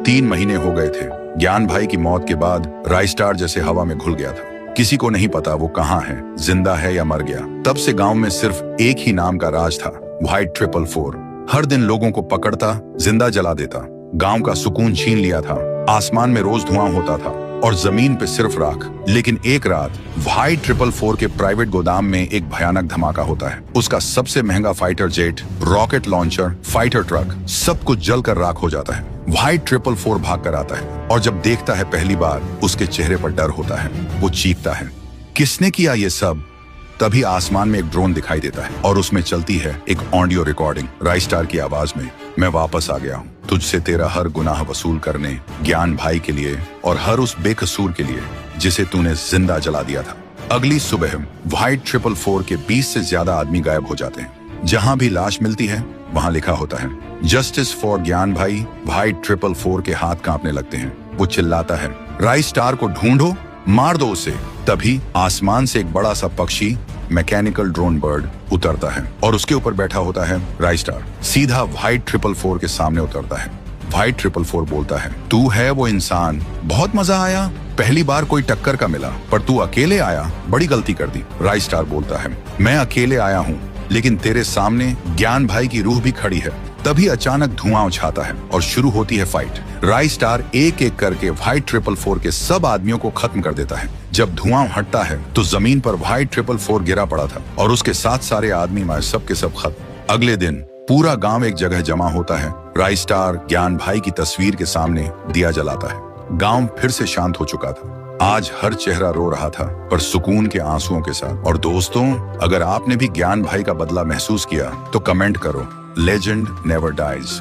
3 महीने हो गए थे। ज्ञान भाई की मौत के बाद राइस्टार जैसे हवा में घुल गया था। किसी को नहीं पता वो कहाँ है, जिंदा है या मर गया। तब से गांव में सिर्फ एक ही नाम का राज था, व्हाइट 444। हर दिन लोगों को पकड़ता, जिंदा जला देता, गांव का सुकून छीन लिया था। आसमान में रोज धुआं होता था और जमीन पे सिर्फ राख। लेकिन एक रात व्हाइट 444 के प्राइवेट गोदाम में एक भयानक धमाका होता है। उसका सबसे महंगा fighter jet, rocket launcher, fighter truck, सब कुछ जलकर राख हो जाता है। व्हाइट 444 भाग कर आता है और जब देखता है पहली बार, उसके चेहरे पर डर होता है। वो चीखता है, किसने किया ये सब? तभी आसमान में एक ड्रोन दिखाई देता है और उसमें चलती है एक ऑडियो रिकॉर्डिंग राइस्टार की आवाज में। मैं वापस आ गया हूँ, तुझसे तेरा हर गुनाह वसूल करने, ज्ञान भाई के लिए और हर उस बेकसूर के लिए जिसे तूने जिंदा जला दिया था। अगली सुबह व्हाइट 444 के 20 से ज्यादा आदमी गायब हो जाते हैं। जहां भी लाश मिलती है वहां लिखा होता है, जस्टिस फॉर ज्ञान भाई। व्हाइट 444 के हाथ कांपने लगते हैं। वो चिल्लाता है, राइस्टार को ढूंढो, मार दो उसे। तभी आसमान से एक बड़ा सा पक्षी, मैकेनिकल ड्रोन बर्ड, उतरता है और उसके ऊपर बैठा होता है राइस्टार। सीधा व्हाइट 444 के सामने उतरता है। व्हाइट 444 बोलता है, तू है वो इंसान, बहुत मजा आया। पहली बार कोई टक्कर का मिला, पर तू अकेले आया, बड़ी गलती कर दी। राइस्टार बोलता है, मैं अकेले आया हूँ, लेकिन तेरे सामने ज्ञान भाई की रूह भी खड़ी है। तभी अचानक धुआं उछाता है और शुरू होती है फाइट। राइस्टार एक एक करके व्हाइट 444 के सब आदमियों को खत्म कर देता है। जब धुआं हटता है तो जमीन पर व्हाइट 444 गिरा पड़ा था और उसके साथ सारे आदमी मारे, सब के सब खत्म। अगले दिन पूरा गांव एक जगह जमा होता है। राइस्टार ज्ञान भाई की तस्वीर के सामने दिया जलाता है। गांव फिर से शांत हो चुका था। आज हर चेहरा रो रहा था, पर सुकून के आंसुओं के साथ। और दोस्तों, अगर आपने भी ज्ञान भाई का बदला महसूस किया तो कमेंट करो। Legend never dies.